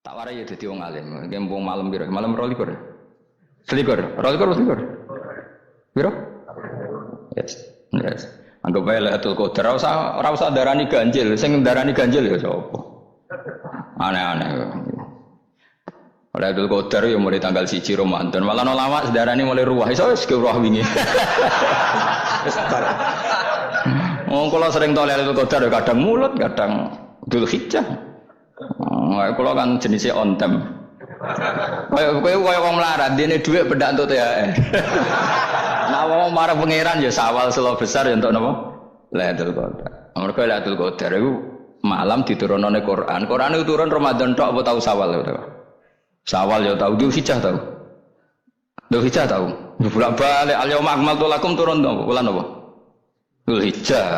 Tak warai ya dadi wong alim. Kempung malam piro? Malam 22. Selikur. 22. Piro? Yes. Yes. Anggap bae Lailatul Qadar ora usah darani ganjil. Sing darani ganjil ya sapa? Aneh-aneh. Lailatul Qadar ya mulai tanggal 1 Ramadan. Malah ulama sedarani mulai ruwah. Iso wis ke ruwah wingi. Wong kula sering tau Lailatul Qadar kadang mulut, kadang Dzulhijjah. Kalau kan jenisnya on time. Kowe wong melarat, dene dhuwit pendak entuk THR. Nah wong marang pangeran ya sawal selo besar ya entuk napa? Lailatul Qadar. Mergo Lailatul Qadar iku malam diturunane Quran. Quran itu turun Ramadan tok apa tau Sawal ya? Sawal ya tau, Dzulhijjah tau. Dzulhijjah tau. Bolak-balik al-yauma akmaltu lakum turun to bulan apa? Dzulhijjah.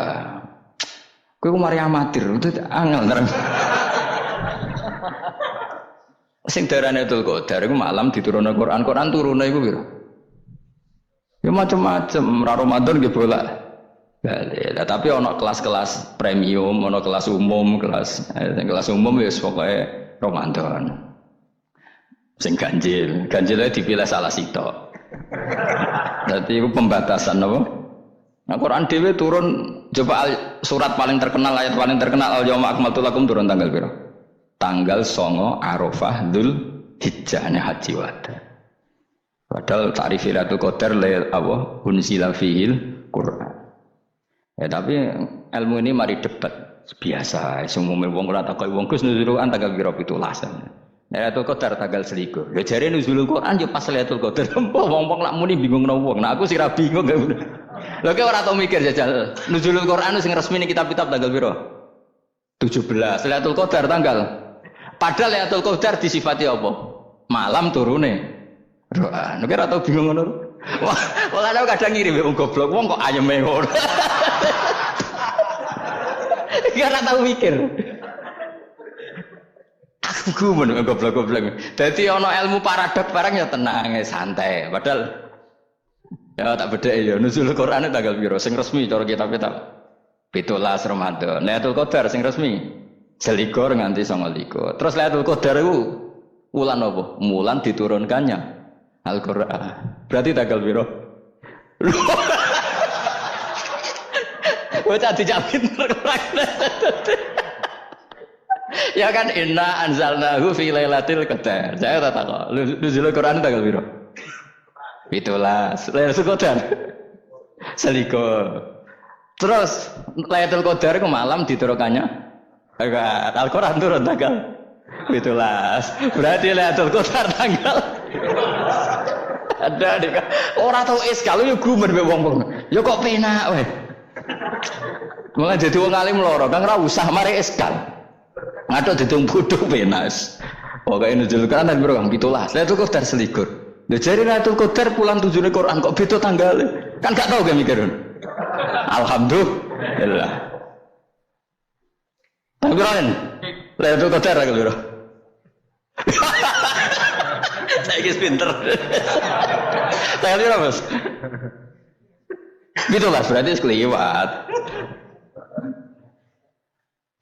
Kowe mari amatir, itu angel terang. Sing darane Lailatul Qadar iku malam diturunne Quran. Quran turune iku piro? Ya macam-macam, ra Ramadan nggih bolak. Lah tapi ana kelas-kelas premium, ana kelas umum, kelas umum ya pokoke Ramadan. Sing ganjil, ganjilnya dipilih salah sitok. Dadi iku pembatasan apa? Nah Quran dhewe turun coba surat paling terkenal, ayat paling terkenal al-yauma akmaltu lakum turun tanggal piro? Tanggal 9 Arafah Dzulhijjah haji wada. Padahal ta'rif Lailatul Qadar apa unzila fihil Quran. Ya tapi ilmu ini mari debat biasa. Semua wong ora takok wong Gus nuzulukan tanggal piro 17. Lailatul Qadar tanggal 1. Ya jare nuzulul Quran yo pas Lailatul Qadar. Wong-wong nak muni bingung wong. Nah aku sih ra bingung. Lha kok ora tau mikir jajal. Nuzulul Quran sing resmi ning kitab-kitab tanggal piro? 17. Lailatul Qadar tanggal. Padahal Lailatul Qadar disifati apa? Malam turune. Doa. Nek ora tau bingung ngono. Wah, ana kadang ngirim wong goblok, wong kok ayeme ngono. Ya ora tau mikir. Aku men goblok-goblok. Dadi ana ilmu paradok barang ya tenang, santai. Padahal ya tak bedhek ya nuzul Quran tanggal piro sing resmi cara kitab-kitab. 17 Ramadan. Lailatul Qadar sing resmi 1 nganti 9. Terus Lailatul Qadar itu wulan apa? Wulan diturunkannya Al-Qur'an. Berarti tanggal piro? Bocah dijak pinter. Ya kan inna anzalnahu fi lailatul qadar. Saya tak tahu. Nuzul Quran tanggal piro? 17. Lailatul Qadar 1. Terus Lailatul Qadar ke malam diturunkannya Al-Quran turun tanggal 17. Berarti Lailatul Qadar tanggal ada deh. Orang tahu kalau yo gumen be wong-wong. Yo kok penak weh. Mulai jadi wong alim loro, kan ora usah mari eskal. Ngathuk dadi wong bodho penak. Pokoke nuzul Quran tanggal piro? 17. Lailatul Qadar 1. Lha jare Lailatul Qadar pulang tujune Quran kok beda tanggale. Kan gak tahu gak mikir. Alhamdulillah. Tangguran. Lailatul Qadar tanggal piro? Saiki pinter. Tanggal piro, Mas? Gitu lah, berarti sekeliwat.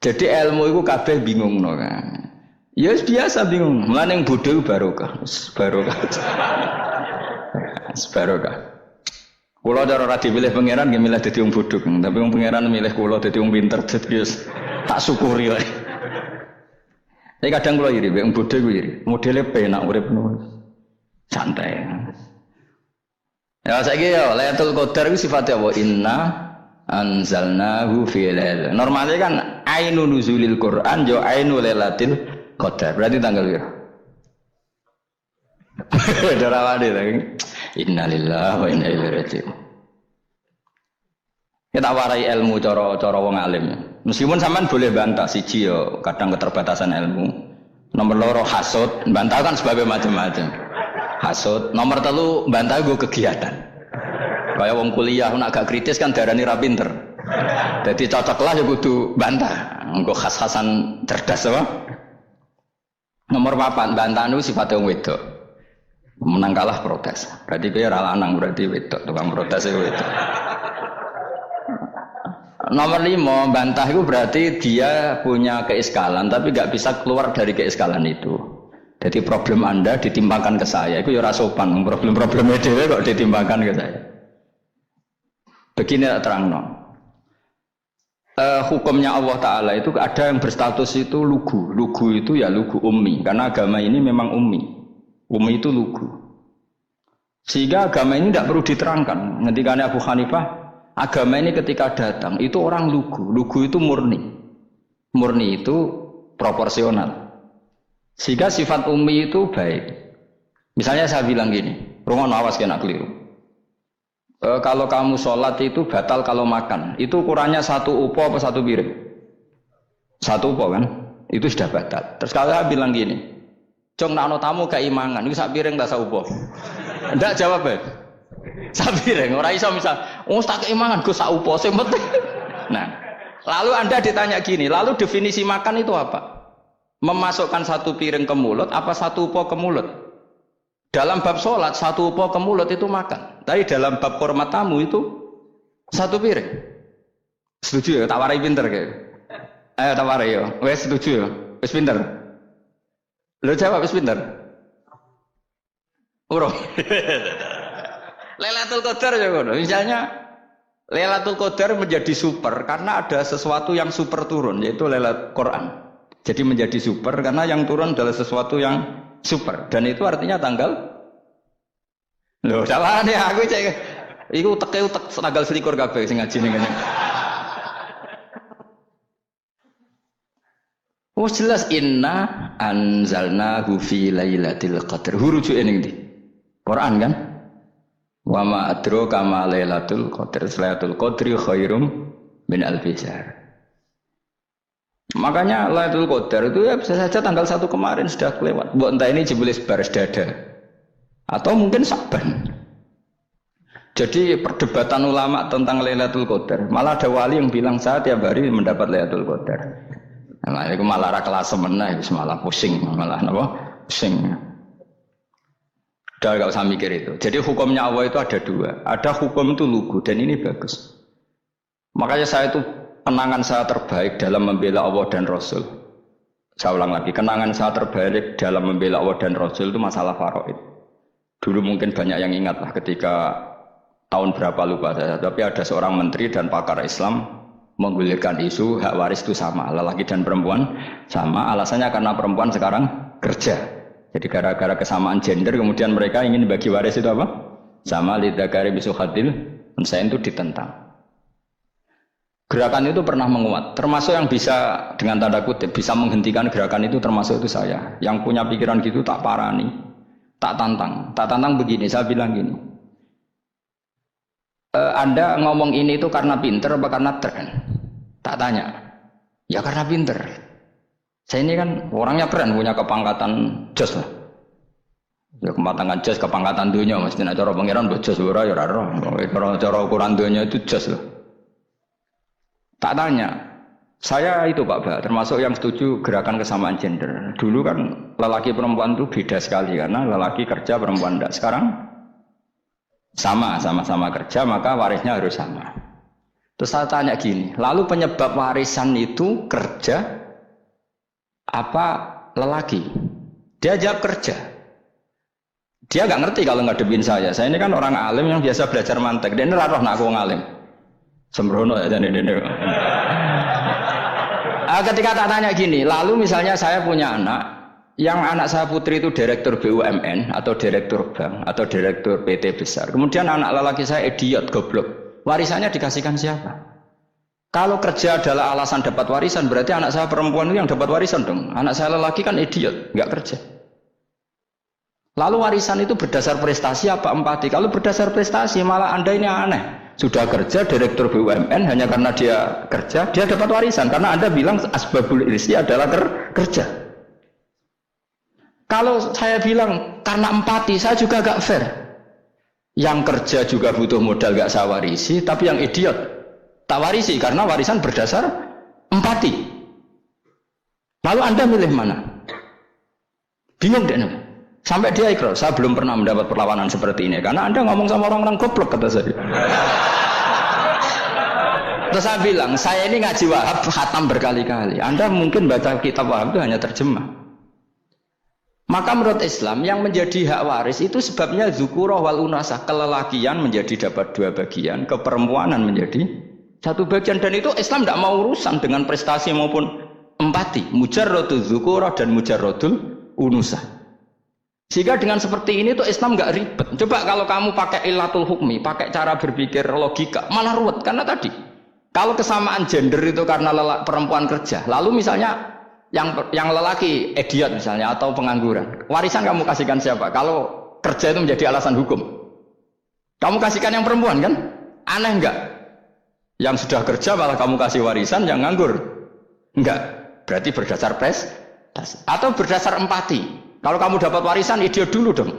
Jadi ilmu itu kabeh bingung no kan. Ya biasa bingung. Mulane yang bodho barokah. Barokah. Barokah. Kula cara ora dipilih pangeran nggih milih dadi wong bodho, tapi wong pangeran milih kula dadi wong pinter dadi tak syukuri wae. Tapi kadang kula iri wong bodho kuwi iri. Modele penak urip santai. Ya saiki ya Lailatul Qadar itu sifatnya apa? Inna anzalnahu fi lailatul. Normalnya kan ainun nuzulil Quran yo ainul lailatul qadar. Berarti tanggal piro? Dorawade lagi. Innalillahi wa inna ilaihi raji'un. Kita warai ilmu cara wong alim. Meskipun sampean boleh bantah siji yo kadang keterbatasan ilmu. Nomor 2 hasud, bantah kan sebab macam-macam. Hasud. Nomor 3 bantah gue kegiatan. Kayak wong kuliah nak agak kritis kan darani ra pinter. Jadi cocoklah ya kudu bantah. Engko khas-khasan cerdas apa? Nomor 4 bantah itu sifatnya wong wedok. Menang kalah protes. Berarti kowe ora lanang berarti wedok tukang protes itu wedok. Nomor 5 bantah itu berarti dia punya keiskalan tapi nggak bisa keluar dari keiskalan itu. Jadi problem Anda ditimbangkan ke saya, itu ya ora sopan. Problem-problemnya dhewe kok ditimbangkan ke saya. Begini terang no. Hukumnya Allah Ta'ala itu ada yang berstatus itu lugu. Lugu itu ya lugu ummi. Karena agama ini memang ummi. Ummi itu lugu. Sehingga agama ini tidak perlu diterangkan. Ketika Abu Hanifah, agama ini ketika datang itu orang lugu. Lugu itu murni. Murni itu proporsional. Sehingga sifat ummi itu baik. Misalnya saya bilang gini, rungono awas kena keliru. Kalau kamu sholat itu batal kalau makan. Itu ukurannya 1 upo apa 1 piring? 1 upo kan? Itu sudah batal. Terus kalau saya bilang gini, Cong nak tamu keimangan, itu 1 piring tak 1 upo. Enggak jawab ya? 1 piring. Orang iso misal, tak keimangan gue 1 upo sing penting. Nah, lalu Anda ditanya gini, lalu definisi makan itu apa? Memasukkan 1 piring ke mulut apa 1 upo ke mulut? Dalam bab sholat 1 upo ke mulut itu makan. Tapi dalam bab hormat tamu itu 1 piring. Setuju ya? Tawari pinter kayak. Ayo tawari ya. Wes setuju ya? Wes pinter. Lo jawab wes pinter. Urung. Lailatul Qadar ya ngono. Misalnya Lailatul Qadar menjadi super karena ada sesuatu yang super turun yaitu Lailatul Quran. Jadi menjadi super karena yang turun adalah sesuatu yang super dan itu artinya tanggal. Loh, salah nih aku cek. Iku teke tanggal 21 kabeh sing ngaji ning kene. Oh jelas inna anzalnahu fi lailatul qadar. Rujuke ning ndi? Quran kan? Wa ma adraka ma lailatul qadar. Lailatul qadri khairum min alfi syahr. Makanya Lailatul Qadar itu ya bisa saja tanggal 1 kemarin sudah kelewat. Buat entah ini jebelis baris dada atau mungkin Sa'ban. Jadi perdebatan ulama tentang Lailatul Qadar, malah ada wali yang bilang saya tiap hari mendapat Lailatul Qadar. Nah, itu malah kelas semenah, itu malah pusing, malah apa? Pusing. Udah gak usah mikir itu. Jadi hukumnya Allah itu ada 2. Ada hukum itu lugu dan ini bagus. Makanya saya itu kenangan saya terbaik dalam membela Allah dan Rasul. Saya ulang lagi, kenangan saya terbaik dalam membela Allah dan Rasul itu masalah faraid. Dulu mungkin banyak yang ingat lah ketika tahun berapa lupa saya, tapi ada seorang menteri dan pakar Islam menggulirkan isu hak waris itu sama, lelaki dan perempuan sama. Alasannya karena perempuan sekarang kerja. Jadi gara-gara kesamaan gender kemudian mereka ingin bagi waris itu apa? Sama lidzakari bisuhadil unsayain itu ditentang. Gerakan itu pernah menguat, termasuk yang bisa dengan tanda kutip bisa menghentikan gerakan itu termasuk itu saya. Yang punya pikiran gitu tak parani, tak tantang begini. Saya bilang gini, Anda ngomong ini itu karena pinter apa karena tren? Tak tanya, ya karena pinter. Saya ini kan orangnya keren, punya kepangkatan jos lah. Ya kepangkatan jos, kepangkatan dunia, mesti nak cara pangeran bojos ora ya ora roh. Cara ukuran dunia itu jos loh. Tak tanya, saya itu Pak Ba, termasuk yang setuju gerakan kesamaan gender. Dulu kan lelaki perempuan itu beda sekali karena lelaki kerja perempuan tidak. Sekarang sama-sama kerja maka warisnya harus sama. Terus saya tanya gini, lalu penyebab warisan itu kerja apa lelaki? Dia jawab kerja. Dia nggak ngerti kalau ngadepin saya. Saya ini kan orang alim yang biasa belajar mantek. Dia ini roh nak aku ngalim. Sembrono ya jadi ini. Ketika tak tanya gini, lalu misalnya saya punya anak, yang anak saya putri itu direktur BUMN atau direktur bank atau direktur PT besar. Kemudian anak lelaki saya idiot, goblok. Warisannya dikasihkan siapa? Kalau kerja adalah alasan dapat warisan, berarti anak saya perempuan itu yang dapat warisan dong. Anak saya lelaki kan idiot, nggak kerja. Lalu warisan itu berdasar prestasi apa empati? Kalau berdasar prestasi malah Anda ini aneh. Sudah kerja direktur BUMN hanya karena dia kerja, dia dapat warisan karena Anda bilang asbabul irsi adalah kerja. Kalau saya bilang karena empati, saya juga gak fair. Yang kerja juga butuh modal gak saya warisi, tapi yang idiot tak warisi karena warisan berdasar empati. Lalu Anda milih mana? Bingung deh. Sampai dia ikrar, saya belum pernah mendapat perlawanan seperti ini karena Anda ngomong sama orang-orang goblok kata saya. Terus saya bilang, saya ini ngaji Wahab khatam berkali-kali. Anda mungkin baca kitab Wahab itu hanya terjemah. Maka menurut Islam yang menjadi hak waris itu sebabnya zukurah wal unasah, kelelakian menjadi dapat 2 bagian, keperempuanan menjadi 1 bagian, dan itu Islam tidak mau urusan dengan prestasi maupun empati, mujarrodul zukurah dan mujarrodul unusah. Sehingga dengan seperti ini tuh Islam nggak ribet. Coba kalau kamu pakai ilatul hukmi, pakai cara berpikir logika, malah ruwet. Karena tadi kalau kesamaan gender itu karena perempuan kerja, lalu misalnya yang lelaki idiot misalnya atau pengangguran, warisan kamu kasihkan siapa? Kalau kerja itu menjadi alasan hukum, kamu kasihkan yang perempuan kan? Aneh enggak? Yang sudah kerja malah kamu kasih warisan yang nganggur? Enggak. Berarti berdasar prestasi atau berdasar empati. Kalau kamu dapat warisan, idiot dulu dong.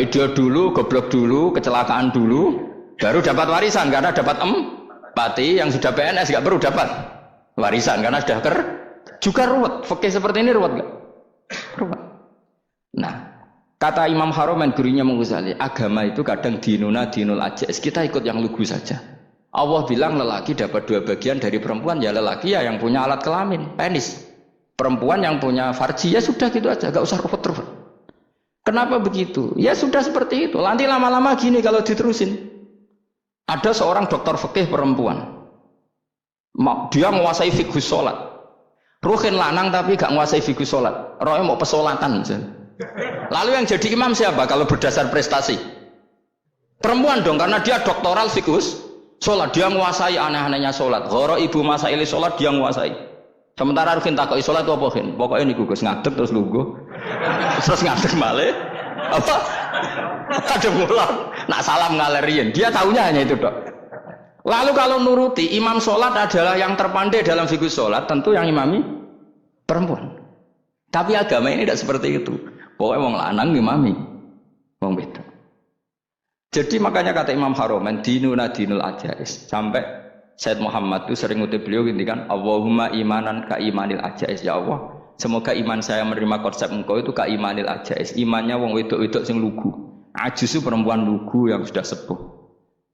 Idiot dulu, goblok dulu, kecelakaan dulu, baru dapat warisan karena dapat empati. Yang sudah PNS enggak perlu dapat warisan karena sudah juga ruwet. Fikih seperti ini ruwet enggak? Ruwet. Nah, kata Imam Haromen gurunya Ghazali, agama itu kadang dinuna dinul ajais. Kita ikut yang lugu saja. Allah bilang lelaki dapat 2 bagian dari perempuan, ya lelaki ya yang punya alat kelamin, penis. Perempuan yang punya farji, ya sudah gitu aja, gak usah ruwet-ruwet. Kenapa begitu? Ya sudah seperti itu. Nanti lama-lama gini kalau diterusin. Ada seorang dokter fikih perempuan. Dia menguasai fikih sholat. Ruhin lanang tapi gak menguasai fikih sholat. Rohnya mau pesolatan misalnya. Lalu yang jadi imam siapa kalau berdasar prestasi? Perempuan dong, karena dia doktoral fikih sholat. Dia menguasai aneh-anehnya sholat. Goro ibu masaili sholat dia menguasai. Sementara Ruhin takoi sholat itu apa Ruhin? Pokoknya ini gugus ngadeg terus lugu. Terus ngadeg balik. Apa? Ada mulan. Nak salam ngalerin. Dia tahunya hanya itu dok. Lalu kalau nuruti imam sholat adalah yang terpandai dalam fikih sholat, tentu yang imami perempuan. Tapi agama ini tidak seperti itu. Pokoknya wong lanang imami, wong beda. Jadi makanya kata Imam Haromen, dinuna dinul ajais. Sampai Said Muhammad itu sering ngutip beliau gini kan, Allahumma imanan ka imanil ajais, ya Allah. Semoga iman saya menerima konsep engkau itu ka imanil ajais. Imannya wong wedok-wedok sing lugu. Ajus itu perempuan lugu yang sudah sepuh.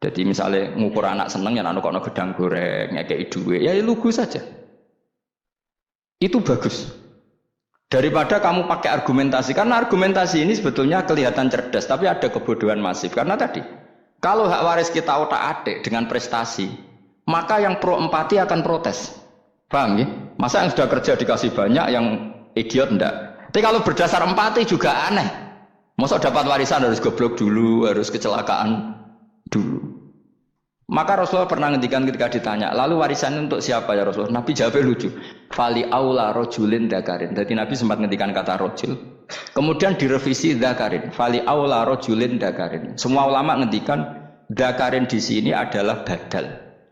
Jadi misalnya ngukur anak seneng ya anak kono gedang goreng, ngekei duit, ya lugu saja. Itu bagus. Daripada kamu pakai argumentasi, karena argumentasi ini sebetulnya kelihatan cerdas, tapi ada kebodohan masif. Karena tadi, kalau hak waris kita otak-atik dengan prestasi, maka yang pro empati akan protes. Paham ya? Masa yang sudah kerja dikasih banyak, yang idiot enggak? Tapi kalau berdasar empati juga aneh. Masa dapat warisan harus goblok dulu, harus kecelakaan dulu. Maka Rasulullah pernah ngendikan ketika ditanya, lalu warisan untuk siapa ya Rasulullah? Nabi jawabnya lucu. Fali aula rojulin dakarin. Jadi Nabi sempat ngendikan kata rojul. Kemudian direvisi dakarin. Fali aula rojulin dakarin. Semua ulama ngendikan dakarin di sini adalah badal.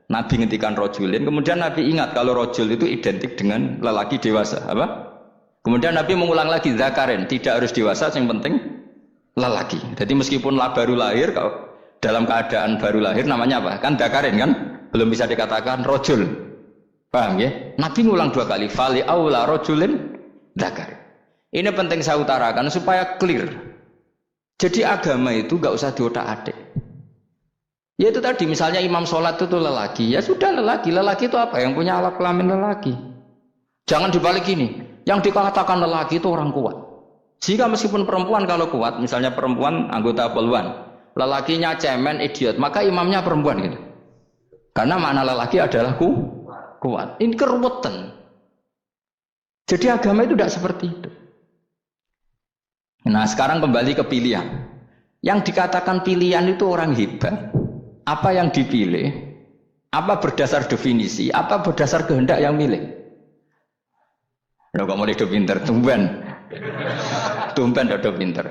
Nabi ngendikan rojulin. Kemudian Nabi ingat kalau rojul itu identik dengan lelaki dewasa. Apa? Kemudian Nabi mengulang lagi dakarin. Tidak harus dewasa, yang penting lelaki. Jadi meskipun baru lahir, kalau dalam keadaan baru lahir namanya apa? Kan dakarin kan? Belum bisa dikatakan rojul. Paham ya? Nabi ngulang 2 kali. Fali aula rojulin dakarin. Ini penting saya utarakan supaya clear. Jadi agama itu gak usah diotak-atik. Ya itu tadi misalnya imam sholat itu lelaki. Ya sudah lelaki. Lelaki itu apa? Yang punya alat kelamin lelaki. Jangan dibalik gini. Yang dikatakan lelaki itu orang kuat. Jika meskipun perempuan kalau kuat, misalnya perempuan anggota poluan, lelakinya cemen, idiot, maka imamnya perempuan gitu. Karena makna lelaki adalah kuat. Ini keruwetan. Jadi agama itu tidak seperti itu. Nah sekarang kembali ke pilihan. Yang dikatakan pilihan itu orang hebat. Apa yang dipilih? Apa berdasar definisi? Apa berdasar kehendak yang milih? Ya kok mulai pinter, tumben udah pinter.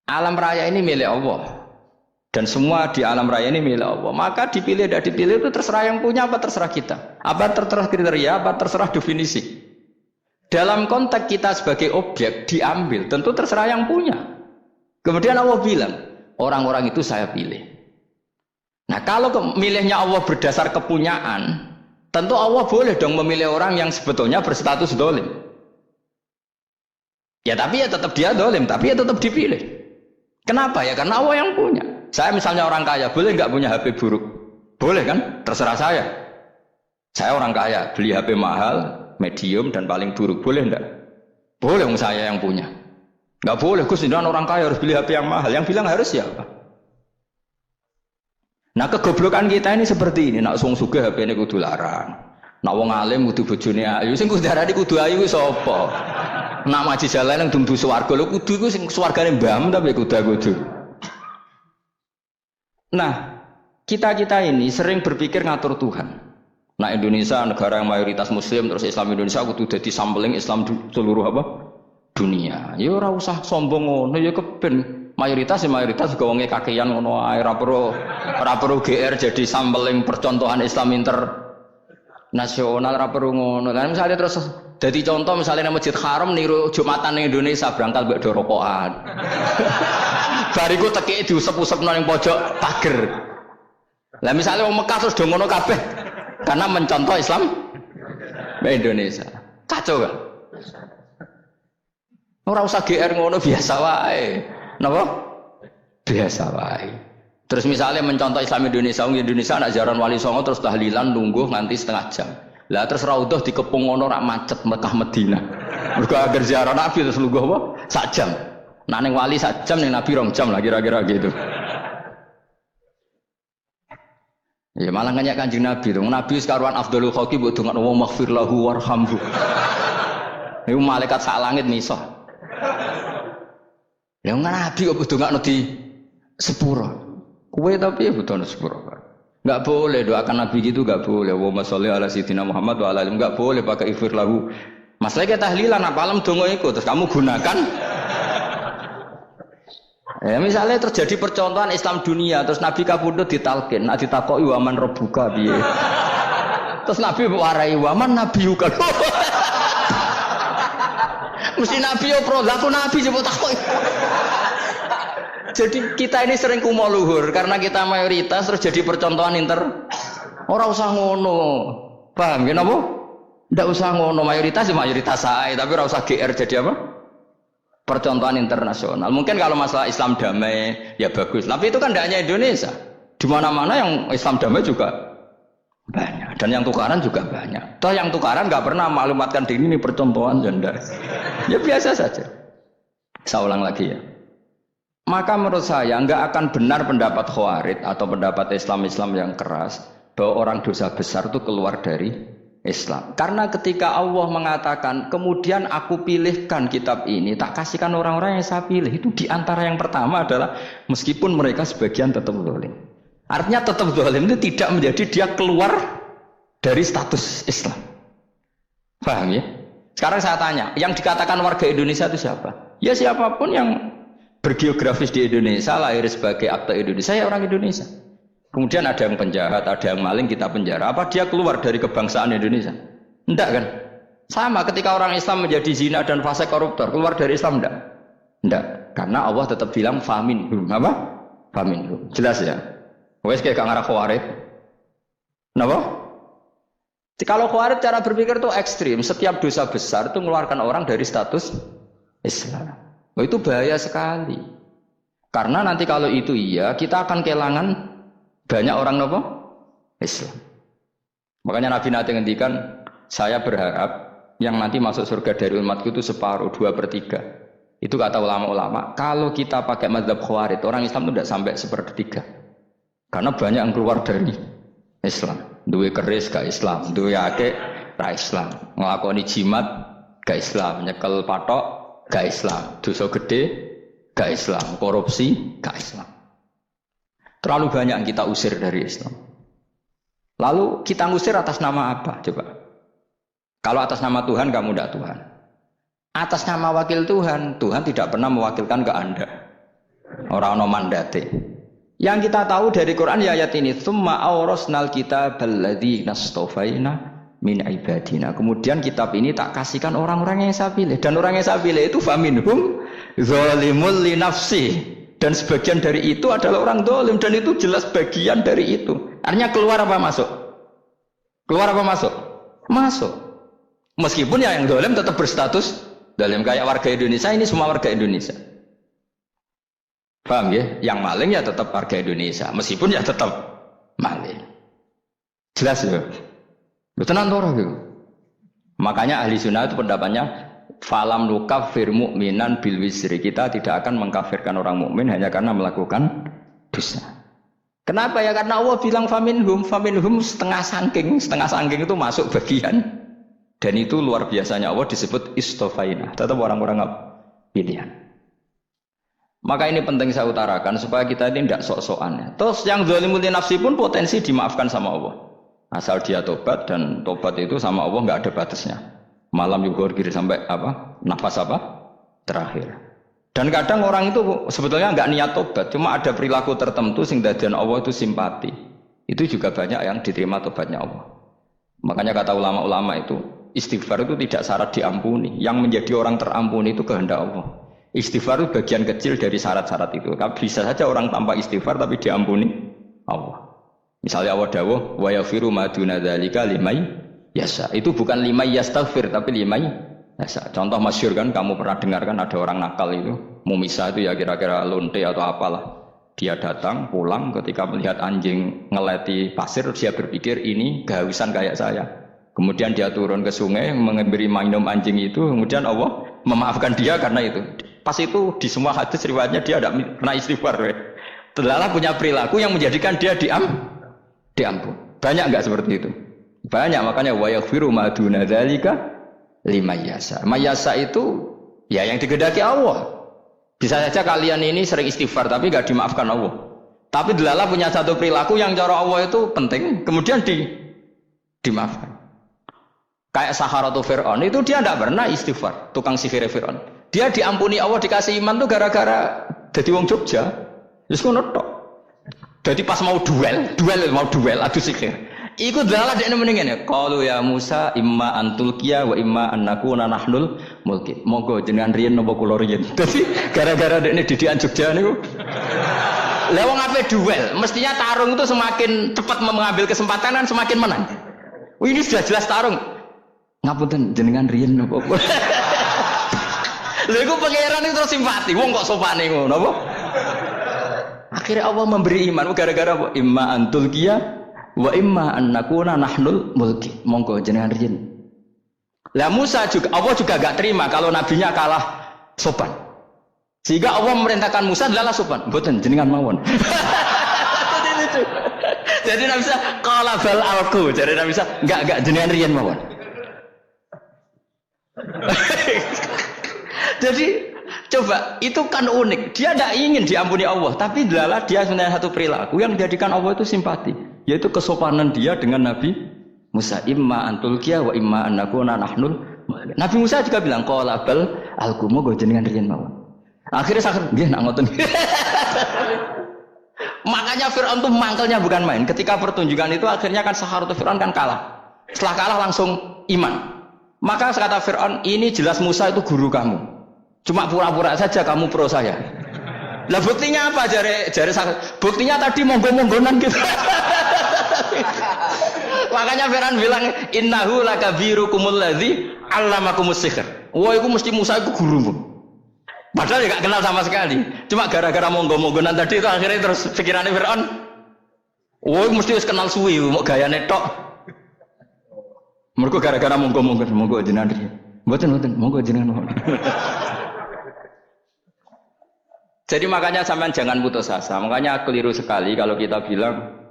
Alam raya ini milik Allah. Dan semua di alam raya ini milik Allah. Maka dipilih tidak dipilih itu terserah yang punya apa terserah kita. Apa terserah kriteria, apa terserah definisi. Dalam konteks kita sebagai objek diambil, tentu terserah yang punya. Kemudian Allah bilang, orang-orang itu saya pilih. Nah kalau milihnya Allah berdasar kepunyaan, tentu Allah boleh dong memilih orang yang sebetulnya berstatus dolim. Ya tapi ya tetap dia dolim, tapi ya tetap dipilih. Kenapa ya? Karena Allah yang punya. Saya misalnya orang kaya, boleh nggak punya HP buruk? Boleh kan? Terserah saya. Saya orang kaya, beli HP mahal, medium dan paling buruk, boleh nggak? Boleh saya yang punya. Enggak boleh Gus, ini orang kaya harus beli HP yang mahal. Yang bilang harus siapa? Nah kegoblokan kita ini seperti ini. Nak wong sugih HP ini kudu larang. Nak wong alim kudu bojone ayu. Sing kudu darani kudu ayu ku sapa? Nak maji jalan yang dumdu swarga lho kudu iku sing swargane mbahmu tapi kudu. Nah, kita ini sering berpikir ngatur Tuhan. Nah, Indonesia negara yang mayoritas muslim terus Islam Indonesia kudu dadi sampling Islam seluruh apa? Dunia. Ya ora usah sombong ngono ya kepen mayoritas juga wonge kakean ngono ae ora perlu GR jadi sampling percontohan Islam internasional ora perlu ngono. Lah misalnya terus jadi contoh misalnya nang Masjid Haram niru Jumatan ning Indonesia berangkat mbek do rokokan. Bariku teki diusep-usepno ning pojok pager. Lah misalnya wong Mekah terus do ngono kabeh karena mencontoh Islam Indonesia. Kacau kan? Ora usah GR ngono biasa wae. Napa? Biasa wae. Terus misalnya mencontoh Islam Indonesia, Indonesia anak jaran Wali Songo terus tahlilan nunggu nganti setengah jam. Lah terus raudhah dikepung ngono rak macet Mekah Madinah. Mergo agar ziarah Nabi terus lungguh apa? Sak jam. Nah ning wali sak jam ning Nabi 2 jam lah kira-kira gitu. Ya malah nanya Kanjeng Nabi dong. Nabi sekaruan afdhalul khalqi mbok dongakno wa maghfir lahu warhamhu. Iku malaikat sak langit miso. Ya Nabi kok dongakno di sepuro. Kowe tapi ya butuh sepuro. Enggak boleh doakan Nabi gitu, enggak boleh. Wa sholli ala sayyidina Muhammad wa ala alihi, enggak boleh pakai ighfir lahu. Masalahnya tahlilan apa alam donga iku terus kamu gunakan. Ya misalnya terjadi percontohan Islam dunia terus Nabi kabudut ditalkin, nak ditakoki waman rabbuka piye. Terus Nabi warai waman nabiyuka. Mesti Nabi yo pro, aku Nabi coba takoki. Jadi kita ini sering kumo luhur karena kita mayoritas terus jadi percontohan Ora usah ngono. Paham ya napa? Ndak usah ngono, mayoritas ya mayoritas sae, tapi ora usah GR jadi apa? Percontohan internasional. Mungkin kalau masalah Islam damai ya bagus. Tapi itu kan tidak hanya Indonesia. Di mana-mana yang Islam damai juga banyak. Dan yang tukaran juga banyak. Toh yang tukaran nggak pernah maklumatkan diri ini percontohan janda. Ya biasa saja. Saya ulang lagi ya. Maka menurut saya nggak akan benar pendapat Khawarij atau pendapat Islam yang keras bahwa orang dosa besar itu keluar dari Islam. Karena ketika Allah mengatakan kemudian aku pilihkan kitab ini tak kasihkan orang-orang yang saya pilih, itu diantara yang pertama adalah meskipun mereka sebagian tetap zalim. Artinya tetap zalim itu tidak menjadi dia keluar dari status Islam. Paham ya? Sekarang saya tanya, yang dikatakan warga Indonesia itu siapa? Ya siapapun yang bergeografis di Indonesia, lahir sebagai akte Indonesia, ya orang Indonesia. Kemudian ada yang penjahat, ada yang maling, kita penjara. Apa dia keluar dari kebangsaan Indonesia? Enggak kan? Sama ketika orang Islam menjadi zina dan fasik koruptor, keluar dari Islam enggak? Enggak. Karena Allah tetap bilang faminhum. Apa? Faminhum. Jelas ya? Wes kayak gak ngarah Khawarij. Kenapa? Kalau Khawarij cara berpikir itu ekstrim. Setiap dosa besar itu mengeluarkan orang dari status Islam. Oh, itu bahaya sekali. Karena nanti kalau itu iya, kita akan kehilangan banyak orang nopo Islam. Makanya Nabi nanti ngendikan, saya berharap yang nanti masuk surga dari umatku itu separuh, 2/3. Itu kata ulama-ulama. Kalau kita pakai mazhab Khawarij, orang Islam itu tidak sampai 1/3. Karena banyak yang keluar dari Islam. Duwe keris gak Islam, duwe akeh ra Islam, nglakoni jimat gak Islam, nyekel patok gak Islam, dosa gede gak Islam, korupsi gak Islam. Terlalu banyak yang kita usir dari Islam. Lalu kita ngusir atas nama apa? Coba. Kalau atas nama Tuhan kamu tidak Tuhan. Atas nama wakil Tuhan, Tuhan tidak pernah mewakilkan ke Anda. Orang-orang mandate. Yang kita tahu dari Quran ya ayat ini, tsumma awrasnal kitabal ladzina astafaina min ibadina. Kemudian kitab ini tak kasihkan orang-orang yang saya pilih, dan orang yang saya pilih itu faminhum zalimul li nafsi, dan sebagian dari itu adalah orang zalim, dan itu jelas bagian dari itu. Artinya keluar apa masuk? Keluar apa masuk? Masuk. Meskipun ya yang zalim tetap berstatus zalim, kayak warga Indonesia, ini semua warga Indonesia. Paham ya? Yang maling ya tetap warga Indonesia, meskipun ya tetap maling. Jelas ya? Lu tenang orang gitu. Makanya ahli sunnah itu pendapatnya falam nukaffir mu'minan bil wizri. Kita tidak akan mengkafirkan orang mukmin hanya karena melakukan dosa. Kenapa ya? Karena Allah bilang faminhum setengah sangking itu masuk bagian. Dan itu luar biasanya Allah disebut istofaina. Tetap orang-orang pilihan. Maka ini penting saya utarakan supaya kita ini tidak sok-sokan. Terus yang zalimul nafsi pun potensi dimaafkan sama Allah. Asal dia tobat, dan tobat itu sama Allah nggak ada batasnya. Malam yughur kiri sampai apa? Nafas apa? Terakhir. Dan kadang orang itu sebetulnya nggak niat tobat, cuma ada perilaku tertentu sehingga dadian Allah itu simpati. Itu juga banyak yang diterima tobatnya Allah. Makanya kata ulama-ulama itu, istighfar itu tidak syarat diampuni. Yang menjadi orang terampuni itu kehendak Allah. Istighfar itu bagian kecil dari syarat-syarat itu. Bisa saja orang tanpa istighfar tapi diampuni Allah. Misalnya Allah dawuh wa yaghfiru ma duna dzalika limay yasha. Itu bukan limay yastaghfir tapi limay yasha. Contoh masyhur kan, kamu pernah dengar kan, ada orang nakal itu mau misah itu ya kira-kira lonte atau apalah. Dia datang pulang ketika melihat anjing ngeleti pasir, dia berpikir ini kehausan kayak saya. Kemudian dia turun ke sungai memberi minum anjing itu, kemudian Allah memaafkan dia karena itu. Pas itu di semua hadis riwayatnya dia tidak pernah istighfar. Telah punya perilaku yang menjadikan dia diampun. Banyak enggak seperti itu? Banyak, makanya wa yaghfiru ma duna dzalika liman yasha. Mayasa itu ya yang digedaki Allah. Bisa saja kalian ini sering istighfar tapi enggak dimaafkan Allah. Tapi delala punya satu perilaku yang cara Allah itu penting, kemudian dimaafkan. Kayak Saharatu Fir'aun itu dia tidak pernah istighfar, tukang sihir Fir'aun. Dia diampuni Allah, dikasih iman tuh gara-gara jadi wong Jogja. Terus ngono tok. Jadi pas mau duel adu sihir. Iku delala dekne mendingan ya. Qalu ya Musa imma antulqiya wa imma annakuna nahnul mulki. Monggo jenengan riyen napa kula riyen. Dadi gara-gara dekne didikan Jogja niku. Lah wong ape duel, mestinya tarung itu semakin cepat mengambil kesempatan kan semakin menang. Ini sudah jelas tarung. Ngapunten jenengan riyen napa. Lha iku pangeran itu terus simpati. Wong kok sopane ngono apa? Akhirnya Allah memberi iman gara-gara apa? Imma antul qiya wa imma annakuna nahnul mulki. Monggo jenengan riyen. Lah Musa juga Allah juga enggak terima kalau nabinya kalah sopan. Sehingga Allah memerintahkan Musa adalah sopan. Mboten jenengan mawon. Jadi Nabi Musa qala bal alqu. Jadi Nabi Musa enggak jenengan riyen mawon. Jadi coba, itu kan unik. Dia tidak ingin diampuni Allah, tapi adalah dia sebenarnya satu perilaku yang menjadikan Allah itu simpati, yaitu kesopanan dia dengan Nabi Musa. Imma antulqiya wa imma annakuna nahnul. Nabi Musa juga bilang qala bal alqu monggo jenengan riyen mawon. Akhirnya sakit nggih nak ngoten. Makanya Fir'aun tuh mangkelnya bukan main. Ketika pertunjukan itu akhirnya kan Saharatu Fir'aun kan kalah. Setelah kalah langsung iman. Maka kata Fir'aun, ini jelas Musa itu guru kamu. Cuma pura-pura saja kamu pro saya. Lah buktinya apa? Jare buktinya tadi monggo-monggonan gitu. Makanya Fir'aun bilang innahu lakabirukumul ladzi 'allamakumus sihr. Wah, itu mesti Musa itu gurumu. Padahal ya gak kenal sama sekali. Cuma gara-gara monggo-monggonan tadi itu akhirnya terus pikirannya Fir'aun. Wah, mesti harus kenal suwi, mau gayane tok. Mergo gara-gara monggo-monggon, monggo jenengan. Mboten, monggo jenengan. Jadi makanya sampean jangan putus asa. Makanya keliru sekali kalau kita bilang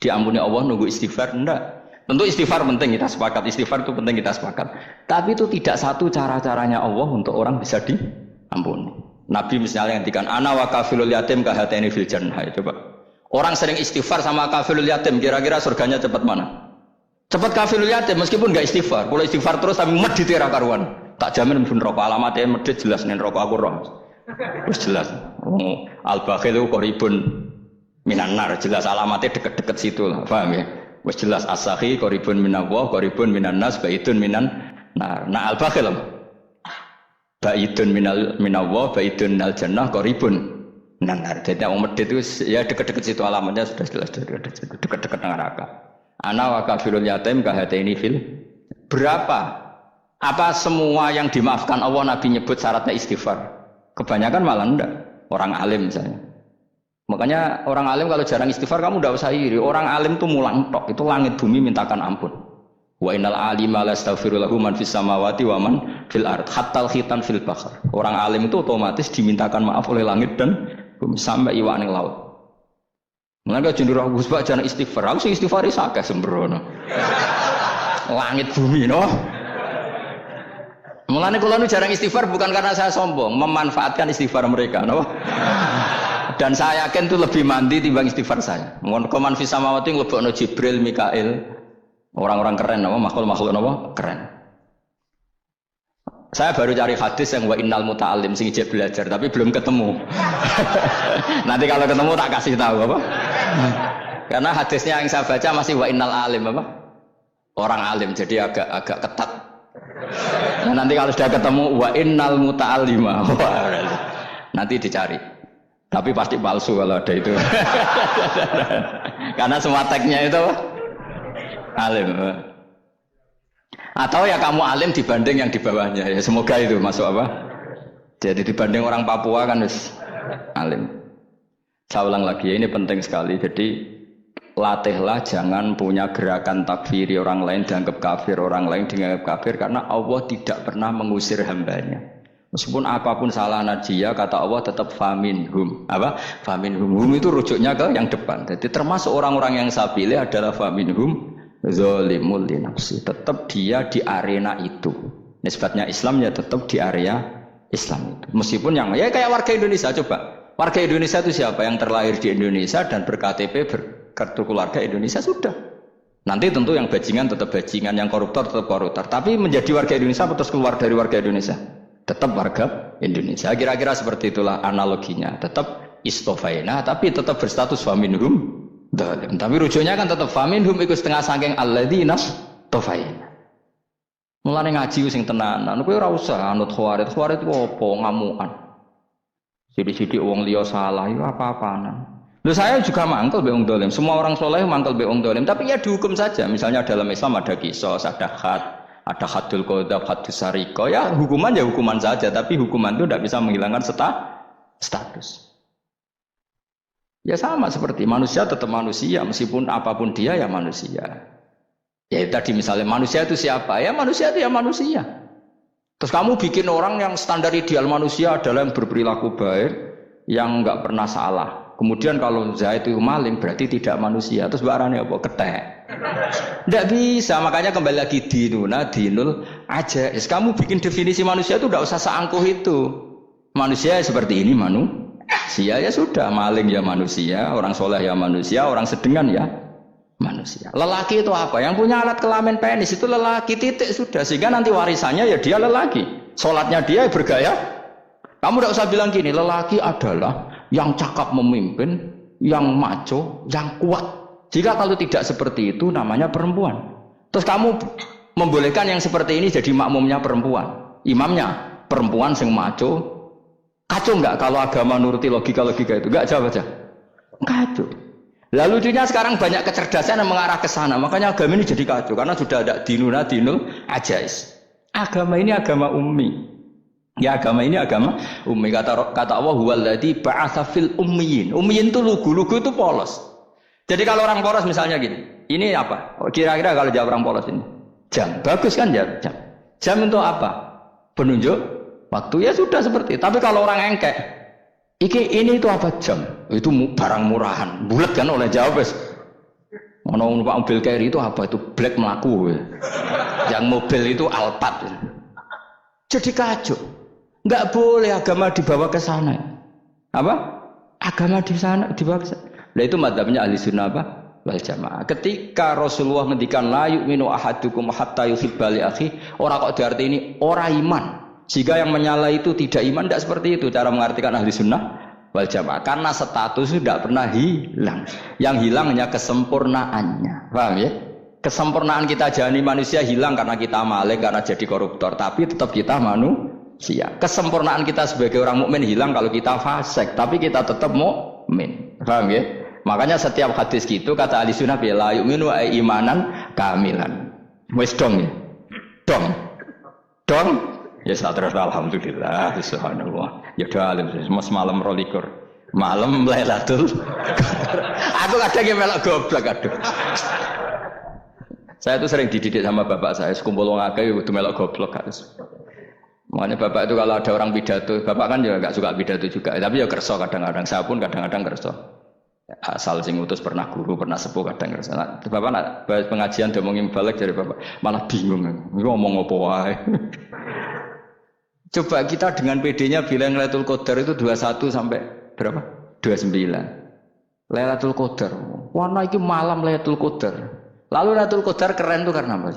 diampuni Allah nunggu istighfar. Enggak. Tentu istighfar penting, kita sepakat. Istighfar itu penting, kita sepakat. Tapi itu tidak satu cara-caranya Allah untuk orang bisa diampuni. Nabi misalnya ngendikan ana wa kafilul yatim kahateni fil jannah. Coba. Orang sering istighfar sama kafilul yatim, kira-kira surganya cepat mana? Cepat kafilul yatim meskipun enggak istighfar. Kalau istighfar terus tapi medit ra karuan. Tak jamin pun rokok alamatnya medit jelas nen rokok aku roh. Terus jelas. Al-bakhil itu koribun minan nar, jelas alamatnya deket-deket situ lah, paham ya? Wes jelas as-sakhi koribun minallah, koribun minan nas, baidun minan nar. Nah al-bakhil apa? Baidun minallah, baidun minal jannah, koribun minan nar. Jadi yang medit itu ya deket-deket situ alamatnya sudah jelas deket-deket neraka. Ana wa kafirul yatim kahataini fil. Berapa? Apa semua yang dimaafkan Allah Nabi nyebut syaratnya istighfar? Kebanyakan malah enggak. Orang alim misalnya. Makanya orang alim kalau jarang istighfar kamu enggak usah iri. Orang alim tuh mulang tok. Itu langit bumi mintakan ampun. Wa innal alima la astaghfiru lahu man fis samawati wa man fil ard hatta khitan fil bahr. Orang alim itu otomatis dimintakan maaf oleh langit dan bumi sampai iwak ning laut. Mengapa jendur Gus Pak jangan istighfar. Aku sing istighfar is akeh sembrono. Langit bumi no. Mulane kula nu jarang istighfar bukan karena saya sombong, memanfaatkan istighfar mereka no. Dan saya yakin itu lebih mandi timbang istighfar saya. Mun koman fis samawati nglebokno Jibril, Mikail. Orang-orang keren apa makhluk-makhluk apa keren. Saya baru cari hadis yang wa innal muta'allim sing ijek belajar tapi belum ketemu. Nanti kalau ketemu tak kasih tahu apa. Karena hadisnya yang saya baca masih wa innal alim apa? Orang alim jadi agak ketat. Nah, nanti kalau sudah ketemu wa innal muta'allima. Nanti dicari. Tapi pasti palsu kalau ada itu. Karena semua teksnya itu apa? Alim. Atau ya kamu alim dibanding yang di bawahnya ya semoga itu masuk apa? Jadi dibanding orang Papua kan harus alim. Saya ulang lagi ya, ini penting sekali. Jadi latihlah jangan punya gerakan takfiri orang lain dianggap kafir, orang lain dianggap kafir karena Allah tidak pernah mengusir hambanya. Meskipun apapun salah najiyah kata Allah tetap faminhum. Apa? Faminhum. Hum itu rujuknya ke yang depan. Jadi termasuk orang-orang yang saya pilih adalah faminhum zalimul li nafsi, tetap dia di arena itu. Nisbatnya Islam ya tetap di area Islam itu. Meskipun yang ya kayak warga Indonesia coba. Warga Indonesia itu siapa yang terlahir di Indonesia dan ber-KTP berkartu keluarga Indonesia sudah. Nanti tentu yang bajingan tetap bajingan, yang koruptor tetap koruptor. Tapi menjadi warga Indonesia atau keluar dari warga Indonesia? Tetap warga Indonesia. Kira-kira seperti itulah analoginya. Tetap istofaina tapi tetap berstatus faminhum dalim. Tapi rujuknya kan tetap faminhum ikut setengah saking alladzinas tofain. Mulane ngaji sing tenanan, kowe ora usah anut khawarit. Khawarit ku apa ngamukan. Sithik-sithik wong liya salah iku apa-apaan. Loh saya juga mangkel be wong dolim. Semua orang soleh mangkel be wong dolim, tapi ya dihukum saja. Misalnya dalam Islam ada qisas, ada ada hadul qadzab, hadus sariko. Ya hukuman ya hukuman saja, tapi hukuman itu tidak bisa menghilangkan status. Ya sama seperti manusia tetap manusia, meskipun apapun dia ya manusia. Ya tadi misalnya manusia itu siapa? Ya manusia itu ya manusia. Terus kamu bikin orang yang standar ideal manusia adalah yang berperilaku baik, yang nggak pernah salah. Kemudian kalau Zaid itu maling berarti tidak manusia. Terus barangnya apa? Ketek. Tidak bisa, makanya kembali lagi dinul aja. Kamu bikin definisi manusia itu tidak usah seangkuh itu. Manusia seperti ini manusia ya sudah, maling ya manusia, orang soleh ya manusia, orang sedengan ya manusia. Lelaki itu apa? Yang punya alat kelamin penis itu lelaki, titik sudah. Sehingga nanti warisannya ya dia lelaki. Sholatnya dia bergaya. Kamu tidak usah bilang gini, lelaki adalah yang cakap memimpin, yang maco, yang kuat. Jika kalau tidak seperti itu namanya perempuan. Terus kamu membolehkan yang seperti ini jadi makmumnya perempuan, imamnya perempuan sing maco. Kacau enggak kalau agama nuruti logika-logika itu? Enggak, jawab aja. Kacau. Lalu lucunya sekarang banyak kecerdasan yang mengarah ke sana. Makanya agama ini jadi kacau karena sudah ada dinul ajais. Agama ini agama ummi. Ya agama ini agama ummi. Kata Allah huwallazi ba'atsa fil ummiyin. Ummiyin itu lugu-lugu itu polos. Jadi kalau orang polos misalnya gini. Ini apa? Kira-kira kalau jawab orang polos ini. Jam. Bagus kan ya jam. Jam itu apa? Penunjuk waktu ya sudah seperti. Tapi kalau orang engkek, ini itu apa jam? Itu barang murahan. Bulat kan oleh jawab es. Mau numpak mobil carry itu apa? Itu black melaku. Yang mobil itu Alphard. Jadi kacau. Enggak boleh agama dibawa ke sana. Apa? Agama di sana dibawa ke sana. Nah itu madzhabnya ahli sunnah apa? Wal jamaah. Ketika Rasulullah ngendikan la yu'minu ahadukum hatta yuhibba li akhi, ora kok diarti ini ora iman. Jika yang menyala itu tidak iman, tidak seperti itu cara mengartikan ahli sunnah wal jamaah. Karena status itu tidak pernah hilang. Yang hilang hanya kesempurnaannya. Paham ya? Kesempurnaan kita jani manusia hilang karena kita maling, karena jadi koruptor. Tapi tetap kita manusia. Kesempurnaan kita sebagai orang mukmin hilang kalau kita fasik. Tapi kita tetap mukmin. Paham ya? Makanya setiap hadis gitu kata ahli sunnah la yu'minu imanan kamilan. Wis dong ya? Dong. Ya terus alhamdulillah subhanallah. Ya udah alim semalam rolikur. Malam Lailatul. Aku kadang melok goblok aduh. Saya tuh sering dididik sama bapak saya, sekumpul wong akeh kudu melok goblok harus. Makanya bapak itu kalau ada orang pidato, bapak kan juga nggak suka pidato juga, tapi ya kerso kadang-kadang. Saya pun kadang-kadang kerso. Asal sing utus pernah guru, pernah sepuh kadang kerso. Nah, bapak nak pengajian ngomongin balik dari bapak, malah bingung. Ini ngomong apa wae. Coba kita dengan PD-nya bilang Lailatul Qadar itu 21 sampai berapa? 29. Lailatul Qadar. Warna itu malam Lailatul Qadar. Lalu Lailatul Qadar keren tuh karena apa?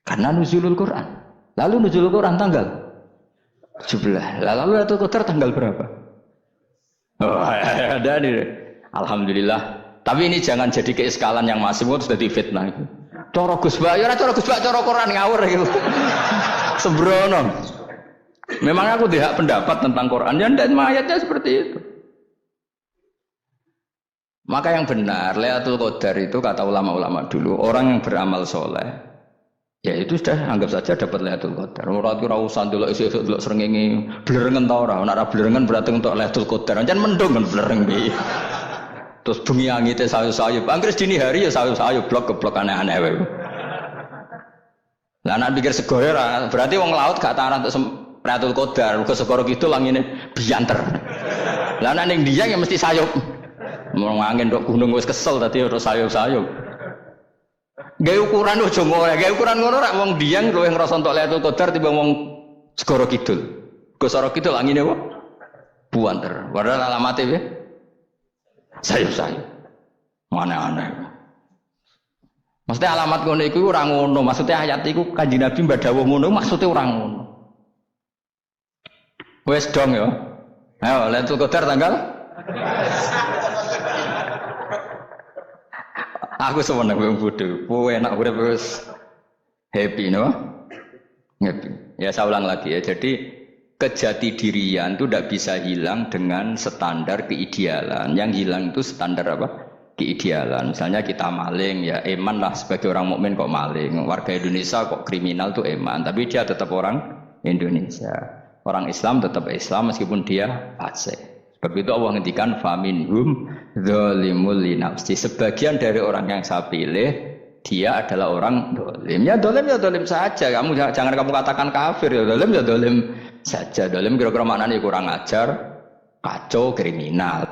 Karena nuzulul Quran. Lalu nuzulul Quran tanggal 17. Lalu Lailatul Qadar tanggal berapa? Oh, ada nih. Alhamdulillah. Tapi ini jangan jadi keiskalan yang masih itu sudah fitnah. Coro Gus Ba, ya coro Gus Ba, coro Quran ngawur gitu. Sembrono. Memang aku tidak pendapat tentang Quran dan ayatnya seperti itu. Maka yang benar, Lailatul Qadar itu kata ulama-ulama dulu, orang yang beramal soleh, ya itu sudah anggap saja dapat Lailatul Qadar. Orang itu rawusan dulu, esok dulu serengengi, blerengan tau orang, nak blerengan berarti untuk Lailatul Qadar. Jangan mendung kan blereng bi. Terus bunyi angitnya sayup-sayup. Anggris dini hari ya sayup-sayup, blok-blok aneh-aneh. Lah nak pikir segoyo berarti wong laut gak taran untuk Lailatul Qadar, ke segoro gitu langine bianter. Lah nek ning Dieng ya mesti sayup. Mau angin dok gunung wis kesel tadi harus sayup-sayup. Gawe ukuran ojo ngono, gawe ukuran ngono rak wong Dieng luwih ngrasa entuk Lailatul Qadar timbang wong segoro kidul. Ke segoro kidul angine apa? Buanter. Padahal alamate piye? Sayup-sayup. Aneh-aneh. Maksudnya alamat ngono iku ora ngono, maksudnya ayat iku Kanjeng Nabi mbadhawuh ngono, maksudnya ora ngono. Wes dong ya. Ayo Lailatul Qadar tanggal. Aku sebenarnya wong bodoh. Kowe enak urip wis happy no? Happy. Ya saya ulang lagi ya. Jadi kejati dirian itu tidak bisa hilang dengan standar keidealan. Yang hilang itu standar apa? Keidealan. Misalnya kita maling ya eman lah sebagai orang mukmin kok maling. Warga Indonesia kok kriminal tuh eman, tapi dia tetap orang Indonesia. Orang Islam tetap Islam meskipun dia fasik. Sebab itu Allah ngendikan faminhum dzalimul linafsi. Sebagian dari orang yang saya pilih dia adalah orang dolim. Ya dolim saja. Jangan kamu katakan kafir ya dolim saja. Dolim kira-kira maknanya kurang ajar, kacau, kriminal.